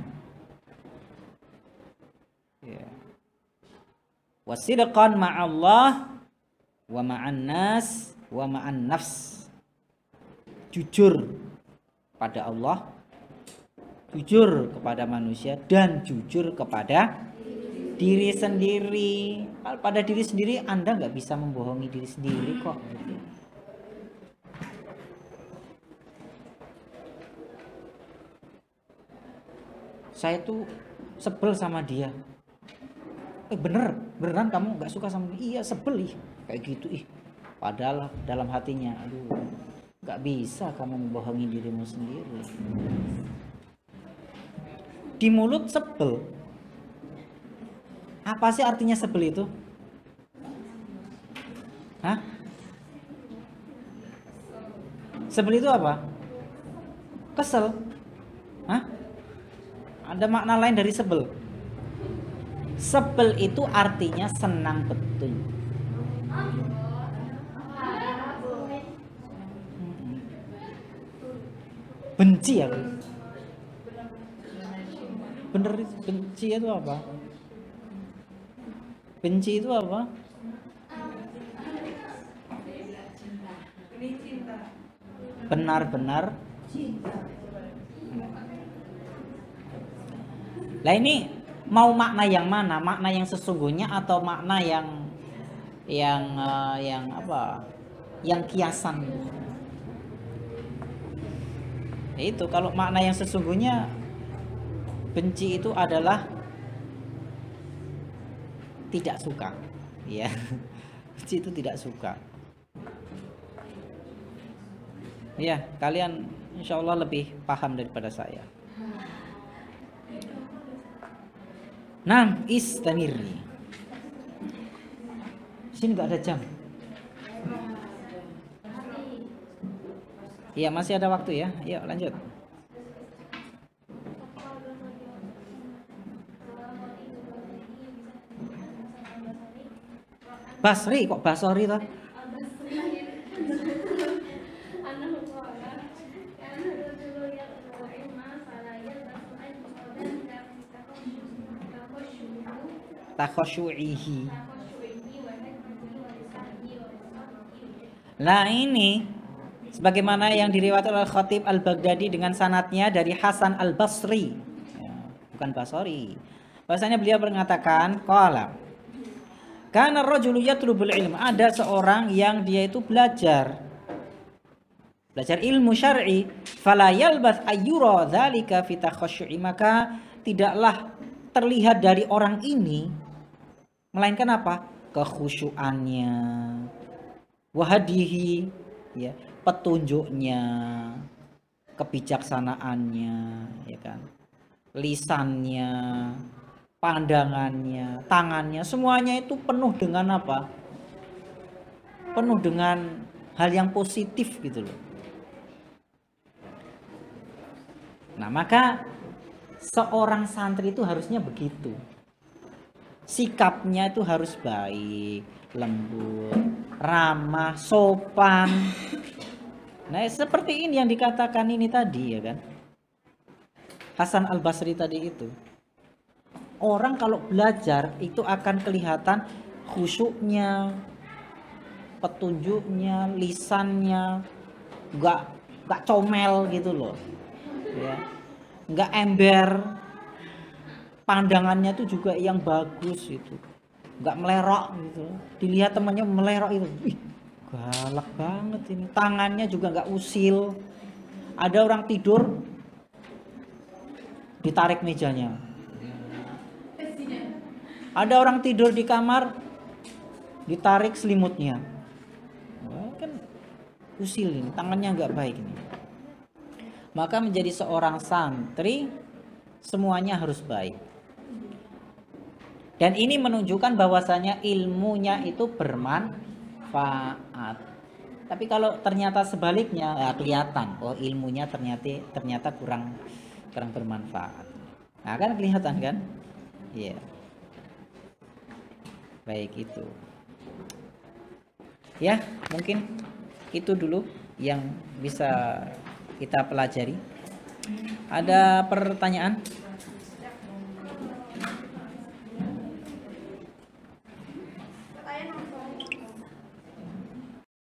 Ya. Wasidqan ma'allah wa ma'an nas wa ma'an nafs. Jujur pada Allah, jujur kepada manusia, dan jujur kepada diri sendiri. Pada diri sendiri Anda nggak bisa membohongi diri sendiri kok. Saya tuh sebel sama dia. Beneran kamu nggak suka sama dia? Iya sebel ih, kayak gitu ih. Padahal dalam hatinya, aduh, nggak bisa kamu membohongi dirimu sendiri. Di mulut sebel. Apa sih artinya sebel itu? Hah? Sebel itu apa? Kesel. Hah? Ada makna lain dari sebel. Sebel itu artinya senang betul. Benci ya? Bener, benci itu apa? Benci itu apa? Benar-benar. Lah ini mau makna yang mana? Makna yang sesungguhnya atau makna yang apa? Yang kiasan. Itu kalau makna yang sesungguhnya, benci itu adalah tidak suka, ya. Benci itu tidak suka. Ya, kalian insya Allah lebih paham daripada saya. Nah, istamiri. Sini nggak ada jam. Iya, masih ada waktu ya. Yuk lanjut. Basri kok Basori toh? Takhasyu'ihi. Nah ini sebagaimana yang diriwayatkan oleh Khatib Al-Baghdadi dengan sanadnya dari Hasan Al-Basri, ya, bukan Basori. Bahasanya beliau mengatakan, qala kana rajulu yatlubul ilm, ada seorang yang dia itu belajar ilmu syar'i, fala yalbath ayyura dzalika fi takhasyu'i, maka tidaklah terlihat dari orang ini melainkan apa? Kekhusyuannya, wahadihi, ya, petunjuknya, kebijaksanaannya, ya kan, lisannya, pandangannya, tangannya, semuanya itu penuh dengan apa? Penuh dengan hal yang positif gitu loh. Nah, maka seorang santri itu harusnya begitu. Sikapnya itu harus baik, lembut, ramah, sopan. Nah, seperti ini yang dikatakan ini tadi, ya kan? Hasan Al-Basri tadi itu. Orang kalau belajar itu akan kelihatan khusyuknya, petunjuknya, lisannya, nggak comel gitu loh, ya, nggak ember, pandangannya tuh juga yang bagus itu, nggak melerok gitu. Dilihat temannya melerok itu, ih, galak banget ini. Tangannya juga nggak usil. Ada orang tidur ditarik mejanya. Ada orang tidur di kamar ditarik selimutnya. Wah, kan usil ini, tangannya nggak baik ini. Maka menjadi seorang santri semuanya harus baik. Dan ini menunjukkan bahwasanya ilmunya itu bermanfaat. Tapi kalau ternyata sebaliknya, ya kelihatan, oh ilmunya ternyata kurang bermanfaat. Nah, kan kelihatan kan? Iya. Yeah. Baik itu. Ya, mungkin itu dulu yang bisa kita pelajari. Ada pertanyaan?